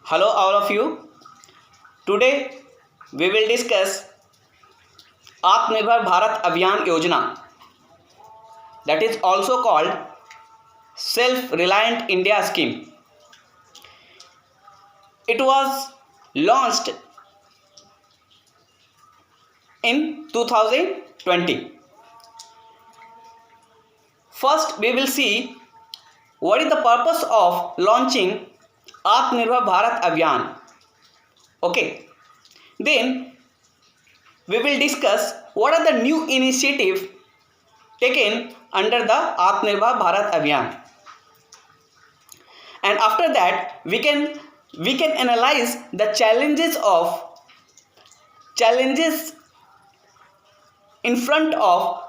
Hello, all of you. Today we will discuss Atmanirbhar Bharat Abhiyan Yojana, that is also called Self-Reliant India Scheme. It was launched in 2020. First, we will see what is the purpose of launching Atmanirbhar Bharat Abhiyan. Okay. Then we will discuss what are the new initiatives taken under the Atmanirbhar Bharat Abhiyan. And after that we can analyze the challenges in front of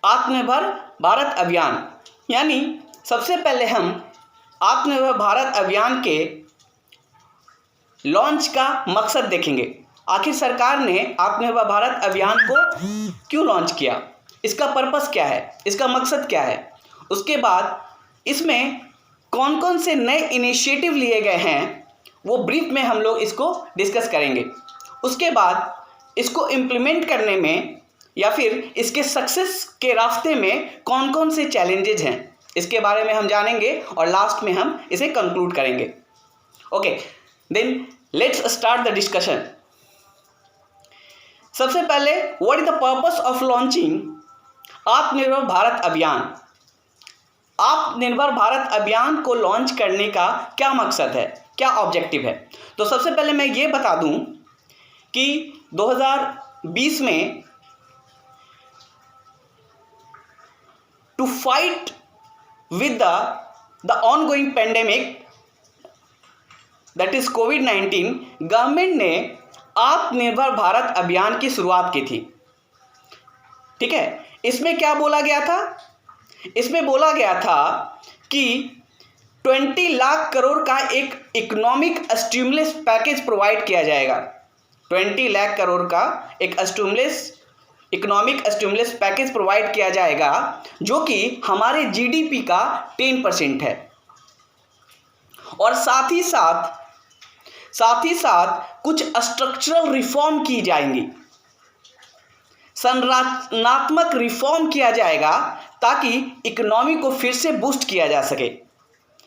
आत्मनिर्भर भारत अभियान। यानी सबसे पहले हम आत्मनिर्भर भारत अभियान के launch का मकसद देखेंगे। आखिर सरकार ने आत्मनिर्भर भारत अभियान को क्यों लॉन्च किया, इसका पर्पस क्या है, इसका मकसद क्या है। उसके बाद इसमें कौन कौन से नए इनिशिएटिव लिए गए हैं वो ब्रीफ में हम लोग इसको डिस्कस करेंगे। उसके बाद इसको इम्प्लीमेंट करने में या फिर इसके सक्सेस के रास्ते में कौन कौन से चैलेंजेज हैं इसके बारे में हम जानेंगे और लास्ट में हम इसे कंक्लूड करेंगे। Okay, then let's start the discussion. सबसे पहले what is the purpose of launching Atmanirbhar Bharat अभियान। आत्मनिर्भर भारत अभियान को लॉन्च करने का क्या मकसद है, क्या ऑब्जेक्टिव है। तो सबसे पहले मैं ये बता दूं कि 2020 में to fight with the ongoing pandemic, that is COVID-19, government ने आत्मनिर्भर भारत अभियान की शुरुआत की थी। ठीक है, इसमें क्या बोला गया था, इसमें बोला गया था कि 20 लाख करोड़ का एक इकोनॉमिक स्टिमुलस पैकेज प्रोवाइड किया जाएगा। 20 लाख करोड़ का एक इकोनॉमिक स्टिमुलस पैकेज प्रोवाइड किया जाएगा जो कि हमारे जीडीपी का 10% है। और साथ ही साथ कुछ स्ट्रक्चरल रिफॉर्म की जाएंगी, संरचनात्मक रिफॉर्म किया जाएगा ताकि इकोनॉमी को फिर से बूस्ट किया जा सके।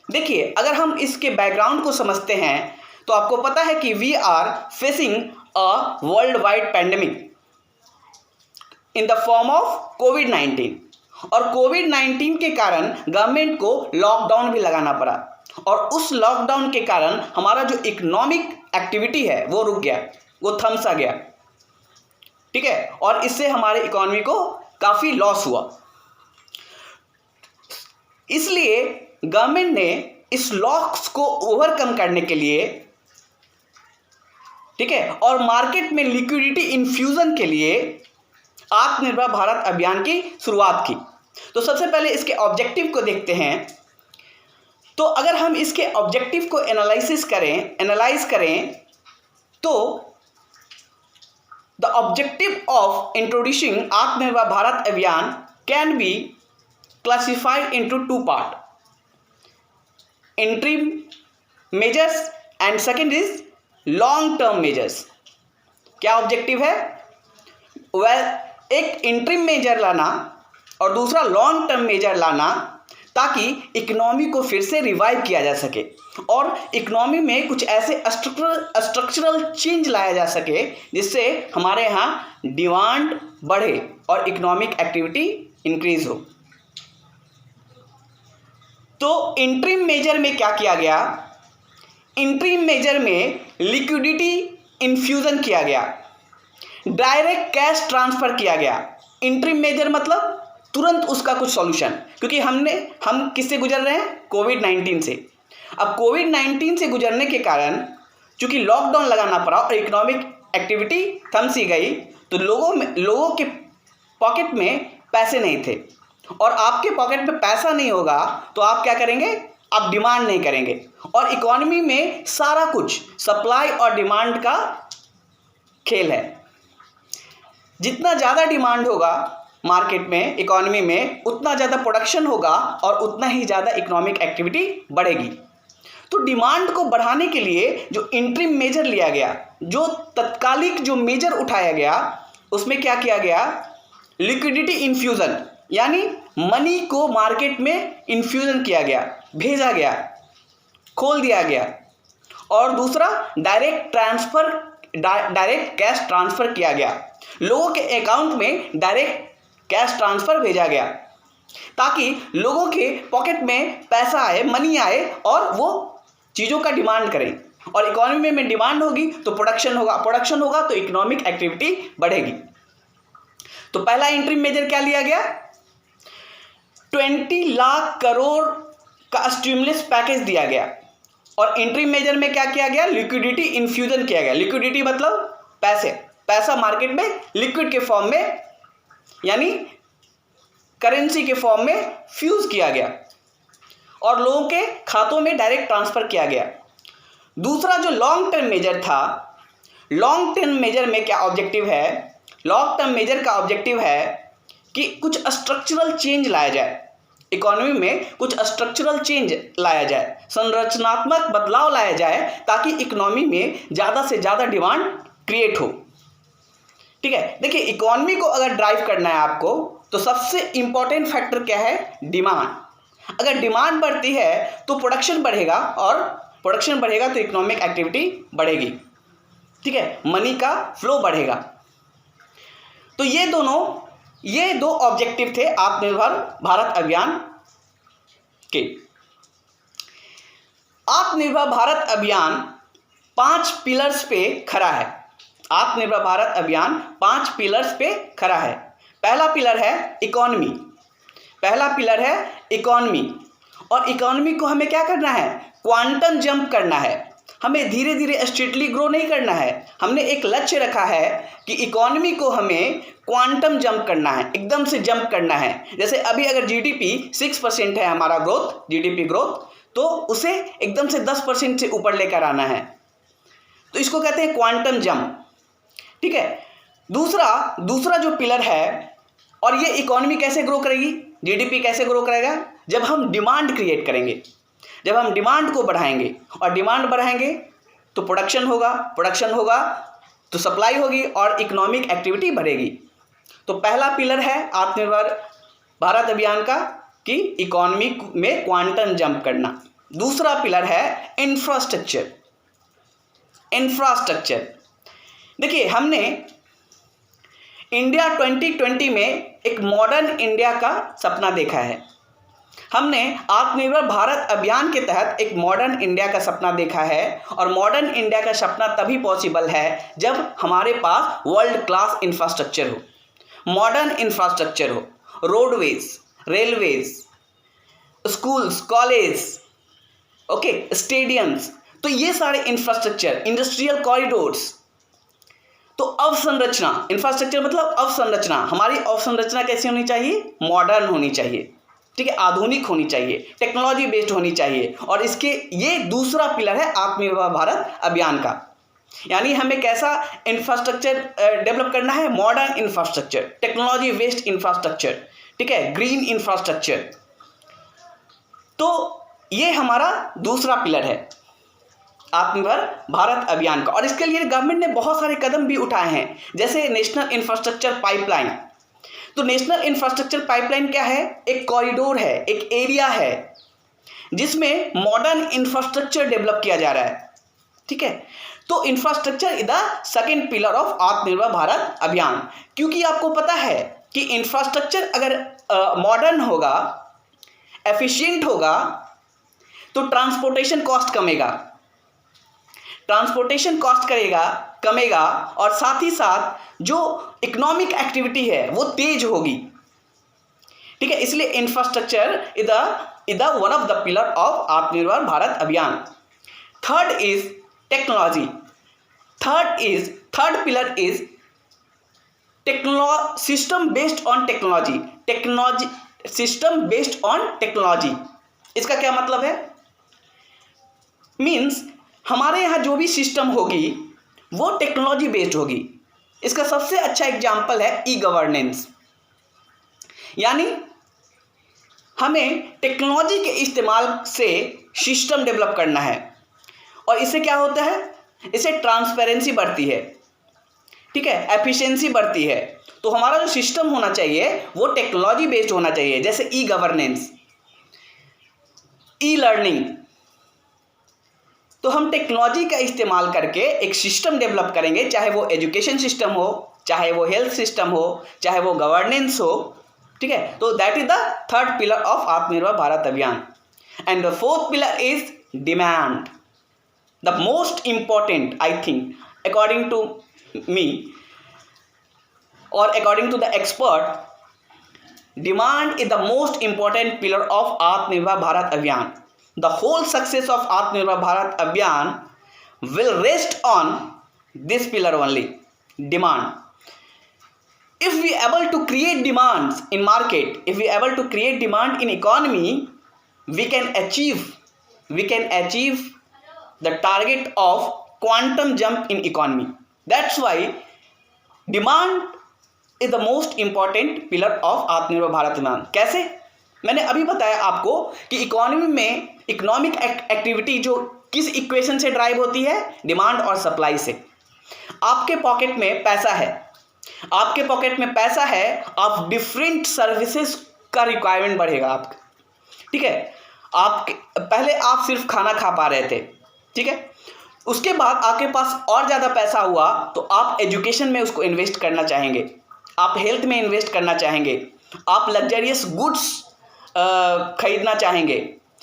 देखिए, अगर हम इसके बैकग्राउंड को समझते हैं तो आपको पता है कि we are facing a world wide pandemic in the form of कोविड-19 और कोविड-19 के कारण गवर्नमेंट को लॉकडाउन भी लगाना पड़ा और उस लॉकडाउन के कारण हमारा जो इकोनॉमिक एक्टिविटी है वो रुक गया, वो थमसा गया। ठीक है, और इससे हमारे इकोनॉमी को काफ़ी लॉस हुआ। इसलिए गवर्नमेंट ने इस लॉस को ओवरकम करने के लिए, ठीक है, और मार्केट में लिक्विडिटी इन्फ्यूजन के लिए आत्मनिर्भर भारत अभियान की शुरुआत की। तो सबसे पहले इसके ऑब्जेक्टिव को देखते हैं। तो अगर हम इसके ऑब्जेक्टिव को एनालाइज करें तो द ऑब्जेक्टिव ऑफ इंट्रोड्यूसिंग आत्मनिर्भर भारत अभियान can be classified into 2 part, interim measures and second is long term measures. क्या ऑब्जेक्टिव है? एक इंटरिम मेजर लाना और दूसरा लॉन्ग टर्म मेजर लाना ताकि इकोनॉमी को फिर से रिवाइव किया जा सके और इकोनॉमी में कुछ ऐसे स्ट्रक्चरल चेंज लाया जा सके जिससे हमारे यहाँ डिमांड बढ़े और इकोनॉमिक एक्टिविटी इंक्रीज हो। तो इंटरिम मेजर में क्या किया गया? इंटरिम मेजर में लिक्विडिटी इन्फ्यूजन किया गया, डायरेक्ट कैश ट्रांसफर किया गया। इंटरिम मेजर मतलब तुरंत उसका कुछ सॉल्यूशन, क्योंकि हम किससे गुजर रहे हैं? कोविड-19 से। अब कोविड-19 से गुजरने के कारण चूंकि लॉकडाउन लगाना पड़ा और इकोनॉमिक एक्टिविटी थम सी गई तो लोगों के पॉकेट में पैसे नहीं थे और आपके पॉकेट में पैसा नहीं होगा तो आप क्या करेंगे? आप डिमांड नहीं करेंगे और इकोनॉमी में सारा कुछ सप्लाई और डिमांड का खेल है। जितना ज़्यादा डिमांड होगा मार्केट में, इकोनॉमी में, उतना ज़्यादा प्रोडक्शन होगा और उतना ही ज़्यादा इकोनॉमिक एक्टिविटी बढ़ेगी। तो डिमांड को बढ़ाने के लिए जो इंटरिम मेजर लिया गया, जो तत्कालिक जो मेजर उठाया गया, उसमें क्या किया गया, लिक्विडिटी इन्फ्यूज़न, यानी मनी को मार्केट में इन्फ्यूज़न किया गया, भेजा गया, खोल दिया गया। और दूसरा डायरेक्ट कैश ट्रांसफ़र किया गया, लोगों के अकाउंट में डायरेक्ट कैश ट्रांसफ़र भेजा गया ताकि लोगों के पॉकेट में पैसा आए, मनी आए और वो चीज़ों का डिमांड करें। और इकोनॉमी में डिमांड होगी तो प्रोडक्शन होगा, प्रोडक्शन होगा तो इकोनॉमिक एक्टिविटी बढ़ेगी। तो पहला इंटरिम मेजर क्या लिया गया, 20 लाख करोड़ का स्टिमुलस पैकेज दिया गया। और इंटरिम मेजर में क्या किया गया, लिक्विडिटी इन्फ्यूजन किया गया। लिक्विडिटी मतलब पैसा मार्केट में लिक्विड के फॉर्म में, यानी करेंसी के फॉर्म में फ्यूज किया गया और लोगों के खातों में डायरेक्ट ट्रांसफर किया गया। दूसरा जो लॉन्ग टर्म मेजर था, लॉन्ग टर्म मेजर में क्या ऑब्जेक्टिव है, लॉन्ग टर्म मेजर का ऑब्जेक्टिव है कि कुछ स्ट्रक्चरल चेंज लाया जाए, इकोनॉमी में कुछ स्ट्रक्चरल चेंज लाया जाए, संरचनात्मक बदलाव लाया जाए ताकि इकोनॉमी में ज़्यादा से ज़्यादा डिमांड क्रिएट हो। ठीक है, देखिए इकोनॉमी को अगर ड्राइव करना है आपको तो सबसे इंपॉर्टेंट फैक्टर क्या है, डिमांड। अगर डिमांड बढ़ती है तो प्रोडक्शन बढ़ेगा और प्रोडक्शन बढ़ेगा तो इकोनॉमिक एक्टिविटी बढ़ेगी। ठीक है, मनी का फ्लो बढ़ेगा। तो ये दो ऑब्जेक्टिव थे आत्मनिर्भर भारत अभियान के। आत्मनिर्भर भारत अभियान 5 पिलर्स पे खड़ा है। आत्मनिर्भर भारत अभियान 5 पिलर्स पे खड़ा है। पहला पिलर है इकोनॉमी, पहला पिलर है इकोनॉमी। और इकोनॉमी को हमें क्या करना है, क्वांटम जंप करना है। हमें धीरे धीरे स्ट्रेटली ग्रो नहीं करना है। हमने एक लक्ष्य रखा है कि इकोनॉमी को हमें क्वांटम जंप करना है, एकदम से जंप करना है। जैसे अभी अगर जीडीपी 6% है हमारा ग्रोथ, जीडीपी ग्रोथ, तो उसे एकदम से 10% से ऊपर लेकर आना है। तो इसको कहते हैं क्वांटम जंप। ठीक है, दूसरा जो पिलर है, और ये इकोनॉमी कैसे ग्रो करेगी, जीडीपी कैसे ग्रो करेगा, जब हम डिमांड क्रिएट करेंगे, जब हम डिमांड को बढ़ाएंगे। और डिमांड बढ़ाएंगे तो प्रोडक्शन होगा, प्रोडक्शन होगा तो सप्लाई होगी और इकोनॉमिक एक्टिविटी बढ़ेगी। तो पहला पिलर है आत्मनिर्भर भारत अभियान का कि इकोनॉमी में क्वांटम जंप करना। दूसरा पिलर है इंफ्रास्ट्रक्चर। इंफ्रास्ट्रक्चर, देखिए हमने इंडिया 2020 में एक मॉडर्न इंडिया का सपना देखा है। हमने आत्मनिर्भर भारत अभियान के तहत एक मॉडर्न इंडिया का सपना देखा है। और मॉडर्न इंडिया का सपना तभी पॉसिबल है जब हमारे पास वर्ल्ड क्लास इंफ्रास्ट्रक्चर हो, मॉडर्न इंफ्रास्ट्रक्चर हो, roadways, railways, schools, college, okay, stadiums. तो ये सारे इंफ्रास्ट्रक्चर, इंडस्ट्रियल कॉरिडोर्स। तो अवसंरचना, इंफ्रास्ट्रक्चर मतलब अवसंरचना। हमारी अवसंरचना कैसी होनी चाहिए, मॉडर्न होनी चाहिए। ठीक है, आधुनिक होनी चाहिए, टेक्नोलॉजी बेस्ड होनी चाहिए। और इसके ये दूसरा पिलर है आत्मनिर्भर भारत अभियान का। यानी हमें कैसा इंफ्रास्ट्रक्चर डेवलप करना है, modern infrastructure, technology based infrastructure, ठीक है, ग्रीन इंफ्रास्ट्रक्चर। तो ये हमारा दूसरा पिलर है आत्मनिर्भर भारत अभियान का। और इसके लिए गवर्नमेंट ने बहुत सारे कदम भी उठाए हैं, जैसे नेशनल इंफ्रास्ट्रक्चर पाइपलाइन। तो नेशनल इंफ्रास्ट्रक्चर पाइपलाइन क्या है, एक कॉरिडोर है, एक एरिया है जिसमें मॉडर्न इंफ्रास्ट्रक्चर डेवलप किया जा रहा है। ठीक है, तो infrastructure is the second pillar of आत्मनिर्भर भारत अभियान। क्योंकि आपको पता है कि इंफ्रास्ट्रक्चर अगर मॉडर्न होगा, एफिशिएंट होगा, तो ट्रांसपोर्टेशन कॉस्ट कमेगा, ट्रांसपोर्टेशन कॉस्ट कमेगा और साथ ही साथ जो इकोनॉमिक एक्टिविटी है वो तेज होगी। ठीक है, इसलिए infrastructure is the one of the pillar of आत्मनिर्भर भारत अभियान। Third is technology. Third pillar is system based on technology, system based on technology. इसका क्या मतलब है, मीन्स हमारे यहाँ जो भी सिस्टम होगी वो टेक्नोलॉजी बेस्ड होगी। इसका सबसे अच्छा एग्जाम्पल है ई गवर्नेंस। यानी हमें टेक्नोलॉजी के इस्तेमाल से सिस्टम डेवलप करना है। और इससे क्या होता है, इससे ट्रांसपेरेंसी बढ़ती है, ठीक है, एफिशिएंसी बढ़ती है। तो हमारा जो सिस्टम होना चाहिए वो टेक्नोलॉजी बेस्ड होना चाहिए, जैसे ई गवर्नेंस, ई लर्निंग। तो हम टेक्नोलॉजी का इस्तेमाल करके एक सिस्टम डेवलप करेंगे, चाहे वो एजुकेशन सिस्टम हो, चाहे वो हेल्थ सिस्टम हो, चाहे वो गवर्नेंस हो, ठीक है। तो that is the third pillar of आत्मनिर्भर Bharat Abhiyan. And the fourth pillar is demand, the most important, I think, according to me or according to the expert, demand is the most important pillar of Atmanirbhar Bharat Abhiyan. The whole success of Atmanirbhar Bharat Abhiyan will rest on this pillar only, demand. If we are able to create demands in market, if we are able to create demand in economy, we can achieve the target of quantum jump in economy. That's why demand is the most important pillar of आत्मनिर्भर भारत अभियान। कैसे? मैंने अभी बताया आपको कि economy में economic activity जो किस इक्वेशन से ड्राइव होती है, डिमांड और सप्लाई से। आपके पॉकेट में पैसा है, आपके पॉकेट में पैसा है, आप डिफरेंट सर्विसेज का रिक्वायरमेंट बढ़ेगा आपका, ठीक है। पहले आप सिर्फ खाना खा पा रहे थे, ठीक है, उसके बाद आपके पास और ज़्यादा पैसा हुआ तो आप एजुकेशन में उसको इन्वेस्ट करना चाहेंगे, आप हेल्थ में इन्वेस्ट करना चाहेंगे, आप लग्जरियस गुड्स खरीदना चाहेंगे।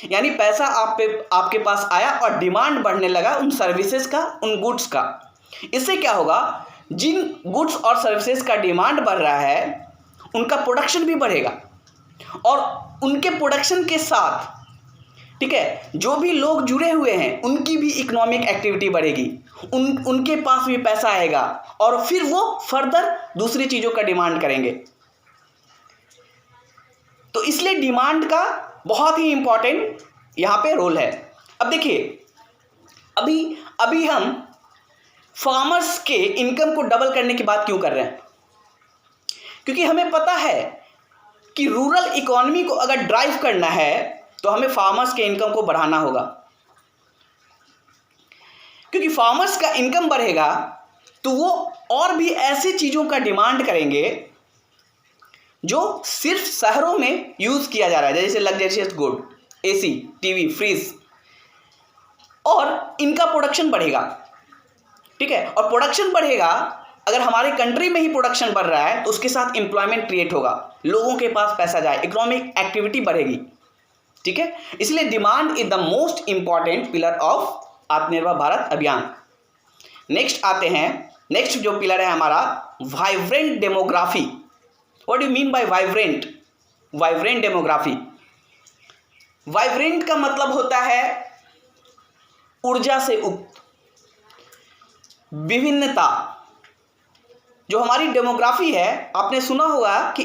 यानी पैसा आपके पास आया और डिमांड बढ़ने लगा उन सर्विसेज का, उन गुड्स का। इससे क्या होगा, जिन गुड्स और सर्विसेज का डिमांड बढ़ रहा है उनका प्रोडक्शन भी बढ़ेगा और उनके प्रोडक्शन के साथ, ठीक है, जो भी लोग जुड़े हुए हैं उनकी भी इकोनॉमिक एक्टिविटी बढ़ेगी, उनके पास भी पैसा आएगा और फिर वो फर्दर दूसरी चीज़ों का डिमांड करेंगे। तो इसलिए डिमांड का बहुत ही इंपॉर्टेंट यहाँ पे रोल है। अब देखिए, अभी हम फार्मर्स के इनकम को डबल करने की बात क्यों कर रहे हैं? क्योंकि हमें पता है कि रूरल इकोनॉमी को अगर ड्राइव करना है तो हमें फार्मर्स के इनकम को बढ़ाना होगा, क्योंकि फार्मर्स का इनकम बढ़ेगा तो वो और भी ऐसी चीज़ों का डिमांड करेंगे जो सिर्फ शहरों में यूज़ किया जा रहा है, जैसे luxurious good, AC, TV, fridge, और इनका प्रोडक्शन बढ़ेगा, ठीक है। और प्रोडक्शन बढ़ेगा, अगर हमारे कंट्री में ही प्रोडक्शन बढ़ रहा है तो उसके साथ एम्प्लॉयमेंट क्रिएट होगा, लोगों के पास पैसा जाए, इकोनॉमिक एक्टिविटी बढ़ेगी, ठीक है। इसलिए demand is the most important pillar of आत्मनिर्भर भारत अभियान। नेक्स्ट आते हैं, नेक्स्ट जो पिलर है हमारा, vibrant demography. What do mean by vibrant? Vibrant demography, vibrant का मतलब होता है ऊर्जा से युक्त, विभिन्नता। जो हमारी डेमोग्राफी है, आपने सुना होगा कि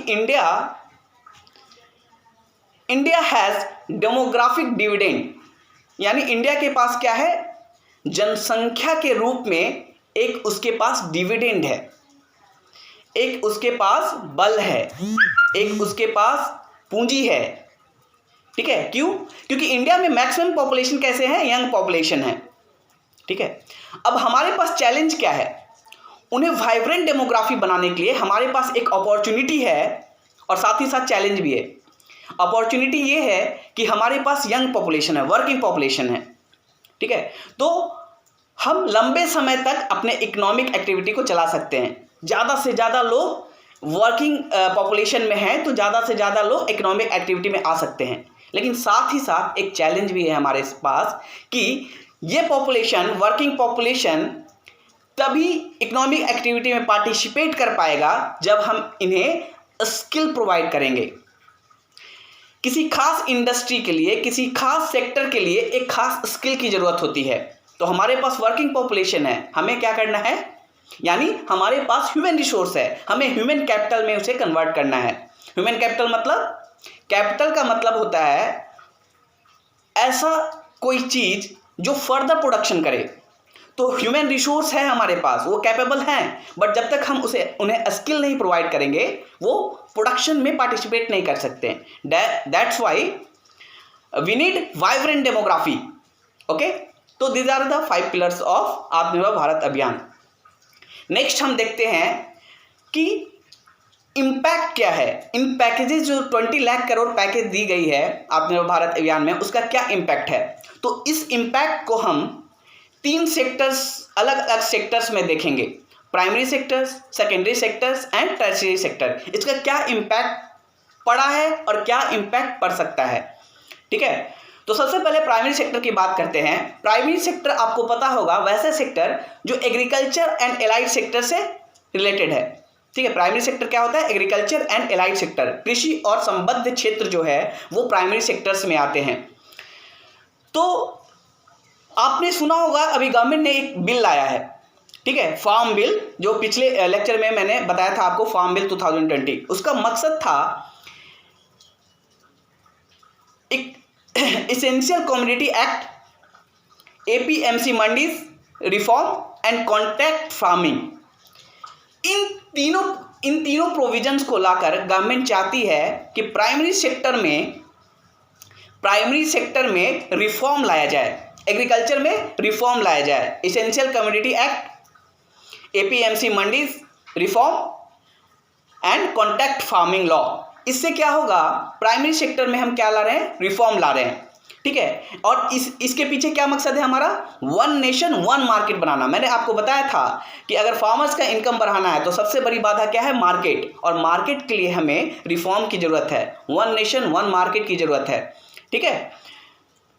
इंडिया हैज़ डेमोग्राफिक डिविडेंड, यानी इंडिया के पास क्या है, जनसंख्या के रूप में एक उसके पास डिविडेंड है, एक उसके पास बल है, एक उसके पास पूंजी है, ठीक है। क्यों? क्योंकि इंडिया में मैक्सिमम पॉपुलेशन कैसे है, यंग पॉपुलेशन है, ठीक है। अब हमारे पास चैलेंज क्या है, उन्हें वाइब्रेंट डेमोग्राफी बनाने के लिए हमारे पास एक अपॉर्चुनिटी है और साथ ही साथ चैलेंज भी है। अपॉर्चुनिटी ये है कि हमारे पास यंग पॉपुलेशन है, वर्किंग पॉपुलेशन है, ठीक है। तो हम लंबे समय तक अपने इकोनॉमिक एक्टिविटी को चला सकते हैं। ज़्यादा से ज़्यादा लोग वर्किंग पॉपुलेशन में हैं तो ज़्यादा से ज़्यादा लोग इकोनॉमिक एक्टिविटी में आ सकते हैं। लेकिन साथ ही साथ एक चैलेंज भी है हमारे पास कि ये पॉपुलेशन, वर्किंग पॉपुलेशन, तभी इकोनॉमिक एक्टिविटी में पार्टिसिपेट कर पाएगा जब हम इन्हें स्किल प्रोवाइड करेंगे। किसी खास इंडस्ट्री के लिए, किसी खास सेक्टर के लिए एक खास स्किल की ज़रूरत होती है। तो हमारे पास वर्किंग पॉपुलेशन है, हमें क्या करना है, यानी हमारे पास ह्यूमन रिसोर्स है, हमें ह्यूमन कैपिटल में उसे कन्वर्ट करना है। ह्यूमन कैपिटल मतलब, कैपिटल का मतलब होता है ऐसा कोई चीज़ जो फर्दर प्रोडक्शन करे। तो ह्यूमन रिसोर्स है हमारे पास, वो कैपेबल हैं, बट जब तक हम उन्हें स्किल नहीं प्रोवाइड करेंगे वो प्रोडक्शन में पार्टिसिपेट नहीं कर सकते। That's why we need vibrant demography. Okay, तो these are the 5 pillars of आत्मनिर्भर भारत अभियान। नेक्स्ट हम देखते हैं कि इम्पैक्ट क्या है। इन पैकेजेस जो 20 लाख करोड़ पैकेज दी गई है आत्मनिर्भर भारत अभियान में, उसका क्या इम्पैक्ट है। तो इस इम्पैक्ट को हम 3 सेक्टर्स, अलग अलग सेक्टर्स में देखेंगे, primary sectors, secondary sectors and tertiary sector. इसका क्या इम्पैक्ट पड़ा है और क्या इम्पैक्ट पड़ सकता है। ठीक है, तो सबसे पहले प्राइमरी सेक्टर की बात करते हैं। प्राइमरी सेक्टर आपको पता होगा वैसे सेक्टर जो एग्रीकल्चर एंड एलाइड सेक्टर से रिलेटेड है। ठीक है, प्राइमरी सेक्टर क्या होता है, एग्रीकल्चर एंड एलाइड सेक्टर, कृषि और संबद्ध क्षेत्र जो है वो प्राइमरी सेक्टर्स में आते हैं। तो आपने सुना होगा अभी गवर्नमेंट ने एक बिल लाया है, ठीक है, फार्म बिल, जो पिछले लेक्चर में मैंने बताया था आपको, फार्म बिल 2020। उसका मकसद था एक essential community act, APMC mandis reform and contract farming. इन तीनों प्रोविजंस को लाकर गवर्नमेंट चाहती है कि प्राइमरी सेक्टर में रिफॉर्म लाया जाए, एग्रीकल्चर में रिफॉर्म लाया जाए। Essential community act, APMC mandis reform and contract farming law. इससे क्या होगा, प्राइमरी सेक्टर में हम क्या ला रहे हैं, रिफॉर्म ला रहे हैं। ठीक है, और इसके पीछे क्या मकसद है हमारा, 1 नेशन 1 मार्केट बनाना। मैंने आपको बताया था कि अगर फार्मर्स का इनकम बढ़ाना है तो सबसे बड़ी बाधा क्या है, मार्केट, और मार्केट के लिए हमें रिफॉर्म की जरूरत है, 1 नेशन 1 मार्केट की जरूरत है। ठीक है,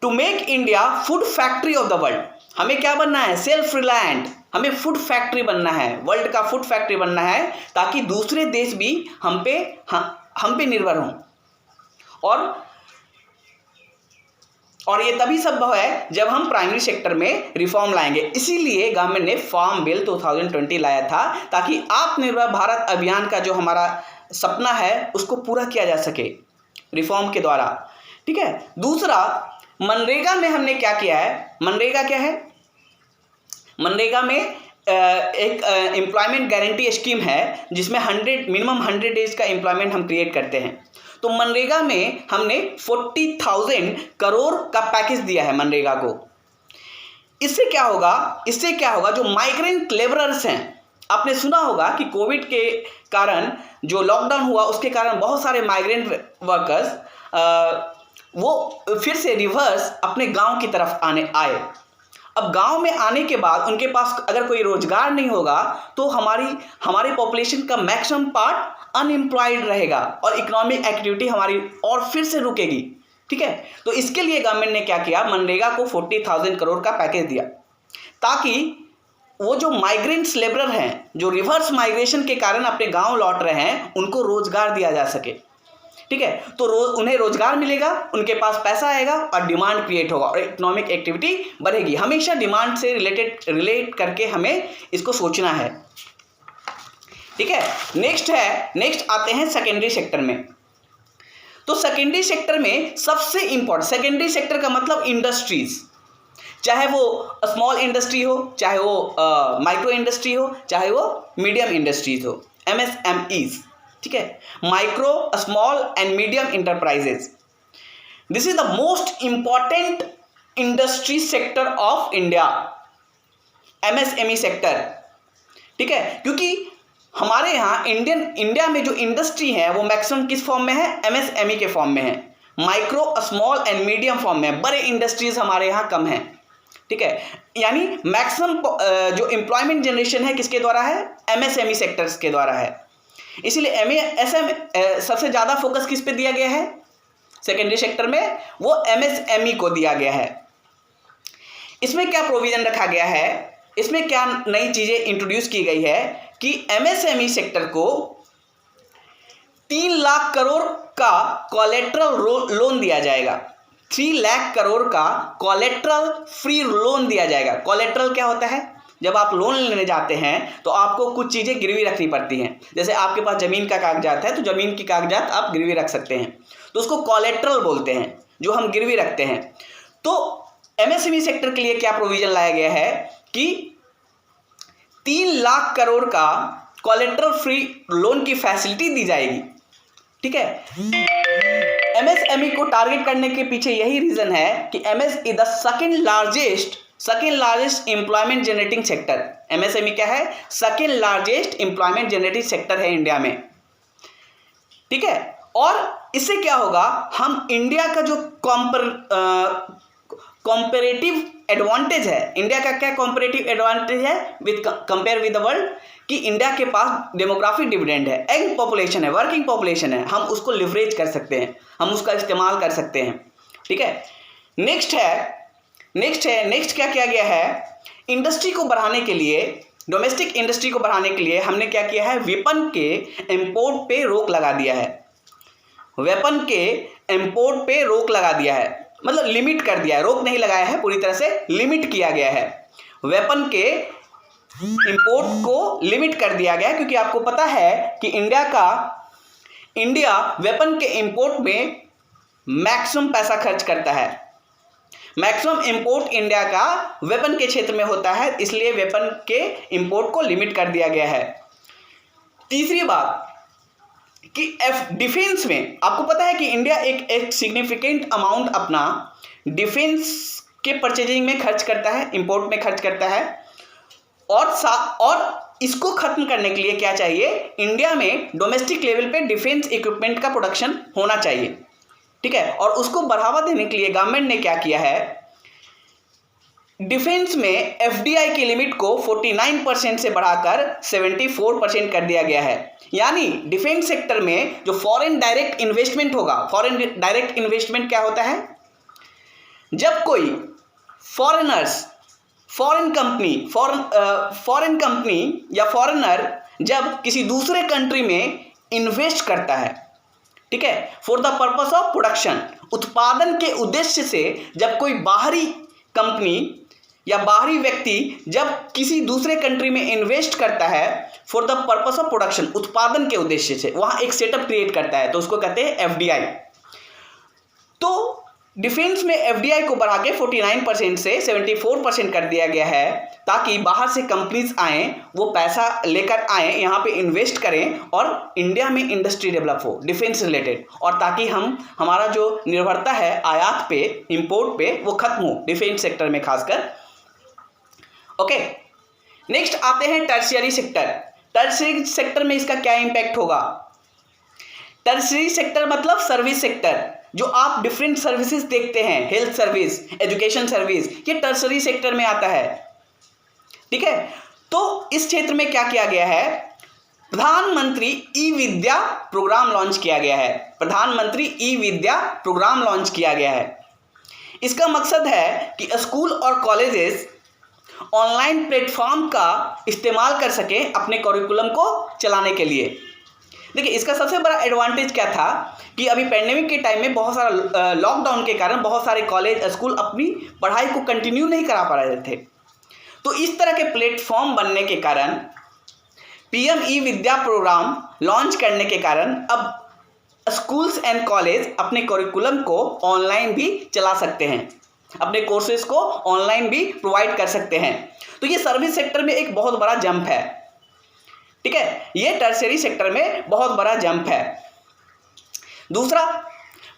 to make India food factory of the world, हमें क्या बनना है, सेल्फ रिलायंट, हमें फूड फैक्ट्री बनना है, वर्ल्ड का फूड फैक्ट्री बनना है, ताकि दूसरे देश भी हम पे निर्भर हों। और ये तभी संभव है जब हम प्राइमरी सेक्टर में रिफॉर्म लाएंगे। इसीलिए गवर्नमेंट ने फार्म बिल 2020 लाया था, ताकि आत्मनिर्भर भारत अभियान का जो हमारा सपना है उसको पूरा किया जा सके रिफॉर्म के द्वारा। ठीक है, दूसरा, मनरेगा में हमने क्या किया है, मनरेगा क्या है, मनरेगा में एक एम्प्लॉयमेंट गारंटी स्कीम है जिसमें मिनिमम 100 डेज का एम्प्लॉयमेंट हम क्रिएट करते हैं। तो मनरेगा में हमने 40,000 करोड़ का पैकेज दिया है मनरेगा को। इससे क्या होगा, जो माइग्रेंट लेबरर्स हैं, आपने सुना होगा कि कोविड के कारण जो लॉकडाउन हुआ उसके कारण बहुत सारे माइग्रेंट वर्कर्स वो फिर से रिवर्स अपने गांव की तरफ आए। अब गांव में आने के बाद उनके पास अगर कोई रोजगार नहीं होगा तो हमारी पॉपुलेशन का मैक्सिमम पार्ट अनएम्प्लॉयड रहेगा और इकोनॉमिक एक्टिविटी हमारी और फिर से रुकेगी। ठीक है, तो इसके लिए गवर्नमेंट ने क्या किया, मनरेगा को 40,000 करोड़ का पैकेज दिया, ताकि वो जो माइग्रेंट्स लेबरर हैं, जो रिवर्स माइग्रेशन के कारण अपने गांव लौट रहे हैं, उनको रोजगार दिया जा सके। ठीक है, तो उन्हें रोजगार मिलेगा, उनके पास पैसा आएगा और डिमांड क्रिएट होगा और इकोनॉमिक एक्टिविटी बढ़ेगी। हमेशा डिमांड से रिलेट करके हमें इसको सोचना है। ठीक है, नेक्स्ट आते हैं सेकेंडरी सेक्टर में। तो सेकेंडरी सेक्टर में सबसे इंपॉर्टेंट, सेकेंडरी सेक्टर का मतलब इंडस्ट्रीज, चाहे वो स्मॉल इंडस्ट्री हो, चाहे वो माइक्रो इंडस्ट्री हो, चाहे वो मीडियम इंडस्ट्रीज हो, MSMEs। ठीक है, micro small and medium enterprises, this is the most important industry sector of India, MSME sector. ठीक है, क्योंकि हमारे यहाँ इंडिया में जो इंडस्ट्री है वो मैक्सिमम किस फॉर्म में है, MSME के फॉर्म में है, micro small and medium form में। बड़े इंडस्ट्रीज हमारे यहाँ कम है। ठीक है, यानी मैक्सिमम जो एम्प्लॉयमेंट जनरेशन है किसके द्वारा है, MSME सेक्टर्स के द्वारा है। इसीलिए सबसे ज़्यादा फोकस किस पे दिया गया है सेकेंडरी सेक्टर में, वो MSME को दिया गया है। इसमें क्या प्रोविजन रखा गया है, इसमें क्या नई चीज़ें इंट्रोड्यूस की गई है कि MSME सेक्टर को 3 लाख करोड़ का कोलेट्रल लोन दिया जाएगा, 3 लाख करोड़ का कोलेट्रल फ्री लोन दिया जाएगा। कोलेट्रल क्या होता है, जब आप लोन लेने जाते हैं तो आपको कुछ चीज़ें गिरवी रखनी पड़ती हैं। जैसे आपके पास ज़मीन का कागजात है तो ज़मीन की कागजात आप गिरवी रख सकते हैं, तो उसको कोलेट्रल बोलते हैं, जो हम गिरवी रखते हैं। तो एमएसएमई सेक्टर के लिए क्या प्रोविजन लाया गया है कि 3 लाख करोड़ का कोलेटरल फ्री लोन की फैसिलिटी दी जाएगी। ठीक है, एमएसएमई को टारगेट करने के पीछे यही रीजन है कि MS is the second largest employment generating sector. MSME क्या है? Second largest employment generating sector है इंडिया में। ठीक है, और इससे क्या होगा, हम इंडिया का जो कॉम्पेरेटिव एडवांटेज है, इंडिया का क्या कॉम्पेरेटिव एडवांटेज है with compare with the world, कि इंडिया के पास डेमोग्राफिक डिविडेंड है, यंग पॉपुलेशन है, वर्किंग पॉपुलेशन है, हम उसको लिवरेज कर सकते हैं, हम उसका इस्तेमाल कर सकते हैं। ठीक है, नेक्स्ट क्या किया गया है, इंडस्ट्री को बढ़ाने के लिए, डोमेस्टिक इंडस्ट्री को बढ़ाने के लिए हमने क्या किया है, वेपन के इंपोर्ट पे रोक लगा दिया है। वेपन के इंपोर्ट पे रोक लगा दिया है, मतलब लिमिट कर दिया है, रोक नहीं लगाया है, पूरी तरह से लिमिट किया गया है। वेपन के इंपोर्ट को लिमिट कर दिया गया है, क्योंकि आपको पता है कि इंडिया वेपन के इंपोर्ट में मैक्सिमम पैसा खर्च करता है। मैक्सिमम इंपोर्ट इंडिया का वेपन के क्षेत्र में होता है, इसलिए वेपन के इंपोर्ट को लिमिट कर दिया गया है। तीसरी बात कि डिफेंस में आपको पता है कि इंडिया एक सिग्निफिकेंट अमाउंट अपना डिफेंस के परचेजिंग में खर्च करता है, इंपोर्ट में खर्च करता है, और इसको खत्म करने के लिए क्या चाहिए, इंडिया में डोमेस्टिक लेवल पे डिफेंस इक्विपमेंट का प्रोडक्शन होना चाहिए। ठीक है, और उसको बढ़ावा देने के लिए गवर्नमेंट ने क्या किया है, डिफेंस में एफडीआई की लिमिट को 49% से बढ़ाकर 74% कर दिया गया है। यानी डिफेंस सेक्टर में जो फॉरेन डायरेक्ट इन्वेस्टमेंट होगा, फॉरेन डायरेक्ट इन्वेस्टमेंट क्या होता है, जब कोई फॉरेन कंपनी या फॉरेनर जब किसी दूसरे कंट्री में इन्वेस्ट करता है, ठीक है, for the purpose of production, उत्पादन के उद्देश्य से, जब कोई बाहरी कंपनी या बाहरी व्यक्ति जब किसी दूसरे कंट्री में इन्वेस्ट करता है for the purpose of production, उत्पादन के उद्देश्य से, वहां एक सेटअप क्रिएट करता है, तो उसको कहते हैं एफडीआई। तो डिफेंस में एफडीआई को बढ़ा के 49% से 74% कर दिया गया है, ताकि बाहर से कंपनीज आएँ, वो पैसा लेकर आएँ, यहाँ पे इन्वेस्ट करें और इंडिया में इंडस्ट्री डेवलप हो डिफेंस रिलेटेड, और ताकि हमारा जो निर्भरता है आयात पे, इंपोर्ट पे, वो खत्म हो डिफेंस सेक्टर में खासकर। ओके, नेक्स्ट आते हैं टर्शियरी सेक्टर। टर्शियरी सेक्टर में इसका क्या इंपैक्ट होगा? टर्शियरी सेक्टर मतलब सर्विस सेक्टर, जो आप डिफरेंट सर्विसेज देखते हैं, हेल्थ सर्विस, एजुकेशन सर्विस, ये टर्शियरी सेक्टर में आता है। ठीक है, तो इस क्षेत्र में क्या किया गया है, प्रधानमंत्री ई विद्या प्रोग्राम लॉन्च किया गया है। प्रधानमंत्री ई विद्या प्रोग्राम लॉन्च किया गया है। इसका मकसद है कि स्कूल और कॉलेजेस ऑनलाइन प्लेटफॉर्म का इस्तेमाल कर सकें अपने करिकुलम को चलाने के लिए। देखिए, इसका सबसे बड़ा एडवांटेज क्या था कि अभी पैंडेमिक के टाइम में बहुत सारा लॉकडाउन के कारण बहुत सारे कॉलेज स्कूल अपनी पढ़ाई को कंटिन्यू नहीं करा पा रहे थे। तो इस तरह के प्लेटफॉर्म बनने के कारण, पीएम ई विद्या प्रोग्राम लॉन्च करने के कारण, अब स्कूल्स एंड कॉलेज अपने करिकुलम को ऑनलाइन भी चला सकते हैं, अपने कोर्सेज को ऑनलाइन भी प्रोवाइड कर सकते हैं। तो ये सर्विस सेक्टर में एक बहुत बड़ा जंप है। ठीक है, ये टर्शियरी सेक्टर में बहुत बड़ा जंप है। दूसरा,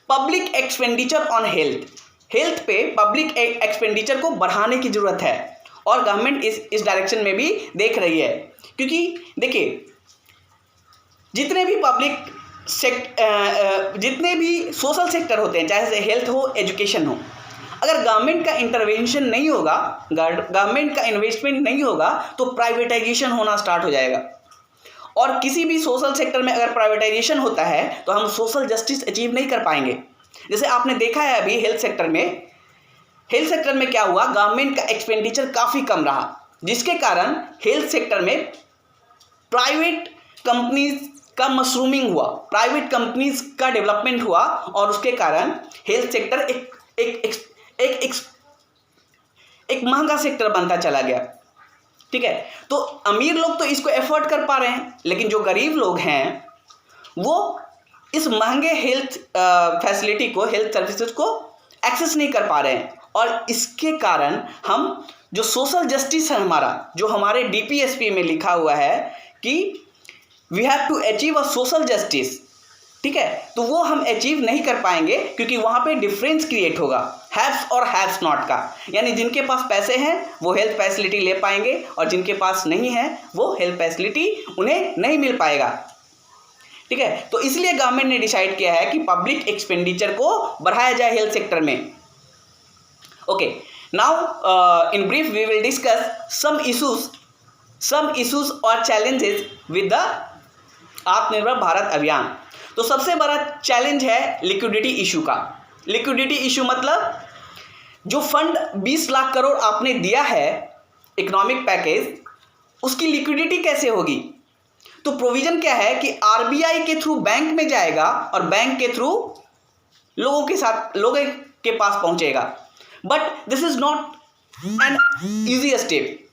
पब्लिक एक्सपेंडिचर ऑन हेल्थ पे पब्लिक एक्सपेंडिचर को बढ़ाने की जरूरत है, और गवर्नमेंट इस डायरेक्शन में भी देख रही है। क्योंकि देखिए, जितने भी सोशल सेक्टर होते हैं, चाहे से हेल्थ हो, एजुकेशन हो, अगर गवर्नमेंट का इंटरवेंशन नहीं होगा, गवर्नमेंट का इन्वेस्टमेंट नहीं होगा, तो प्राइवेटाइजेशन होना स्टार्ट हो जाएगा। और किसी भी सोशल सेक्टर में अगर प्राइवेटाइजेशन होता है तो हम सोशल जस्टिस अचीव नहीं कर पाएंगे। जैसे आपने देखा है अभी हेल्थ सेक्टर में क्या हुआ, गवर्नमेंट का एक्सपेंडिचर काफ़ी कम रहा, जिसके कारण हेल्थ सेक्टर में प्राइवेट कंपनीज का मशरूमिंग हुआ, प्राइवेट कंपनीज का डेवलपमेंट हुआ, और उसके कारण हेल्थ सेक्टर एक महंगा सेक्टर बनता चला गया। ठीक है, तो अमीर लोग तो इसको एफोर्ड कर पा रहे हैं, लेकिन जो गरीब लोग हैं वो इस महंगे हेल्थ फैसिलिटी को, हेल्थ सर्विसेज को एक्सेस नहीं कर पा रहे हैं, और इसके कारण हम जो सोशल जस्टिस है हमारा, जो हमारे DPSP में लिखा हुआ है कि we have to achieve a social justice, ठीक है, तो वो हम अचीव नहीं कर पाएंगे क्योंकि वहाँ पे डिफरेंस क्रिएट होगा हैव्स और हैव्स नॉट का। यानी जिनके पास पैसे हैं वो हेल्थ फैसिलिटी ले पाएंगे और जिनके पास नहीं है वो हेल्थ फैसिलिटी उन्हें नहीं मिल पाएगा, ठीक है। तो इसलिए गवर्नमेंट ने डिसाइड किया है कि पब्लिक एक्सपेंडिचर को बढ़ाया जाए हेल्थ सेक्टर में। Okay, now in brief we will discuss some issues और challenges with the Atmanirbhar Bharat Abhiyan. तो सबसे बड़ा चैलेंज है लिक्विडिटी इशू का। लिक्विडिटी इशू मतलब जो फंड 20 लाख करोड़ आपने दिया है इकोनॉमिक पैकेज, उसकी लिक्विडिटी कैसे होगी। तो प्रोविजन क्या है कि RBI के थ्रू बैंक में जाएगा और बैंक के थ्रू लोगों के पास पहुंचेगा। But this is not an easy step,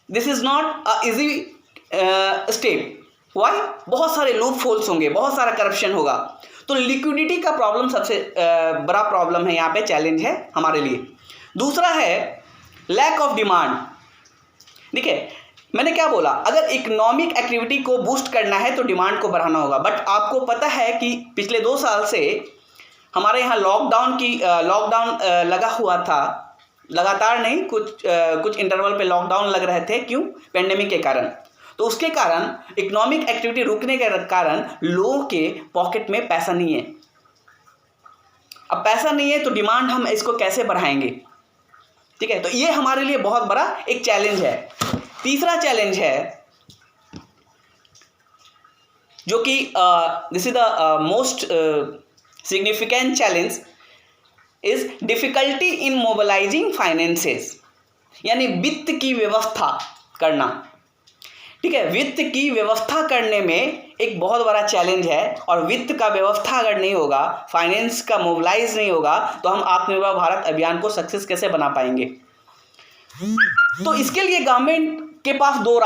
this is not a easy step. Why? बहुत सारे लूप होल्स होंगे, बहुत सारा करप्शन होगा। तो लिक्विडिटी का प्रॉब्लम सबसे बड़ा प्रॉब्लम है, यहाँ पे चैलेंज है हमारे लिए। दूसरा है लैक ऑफ डिमांड। ठीक है, मैंने क्या बोला, अगर इकोनॉमिक एक्टिविटी को बूस्ट करना है तो डिमांड को बढ़ाना होगा। बट आपको पता है कि पिछले 2 साल से हमारे यहाँ लॉकडाउन लगा हुआ था, लगातार नहीं, कुछ इंटरवल पे लॉकडाउन लग रहे थे। क्यों? पेंडेमिक के कारण। तो उसके कारण इकोनॉमिक एक्टिविटी रुकने के कारण लोगों के पॉकेट में पैसा नहीं है। अब पैसा नहीं है तो डिमांड हम इसको कैसे बढ़ाएंगे, ठीक है। तो ये हमारे लिए बहुत बड़ा एक चैलेंज है। तीसरा चैलेंज है जो कि this is the most significant challenge is difficulty in mobilising finances, यानी वित्त की व्यवस्था करना। ठीक है, वित्त की व्यवस्था करने में एक बहुत बड़ा चैलेंज है। और वित्त का व्यवस्था अगर नहीं होगा, फाइनेंस का मोबिलाइज नहीं होगा, तो हम आत्मनिर्भर भारत अभियान को सक्सेस कैसे बना पाएंगे। तो इसके लिए गवर्नमेंट के पास 2 रास्ते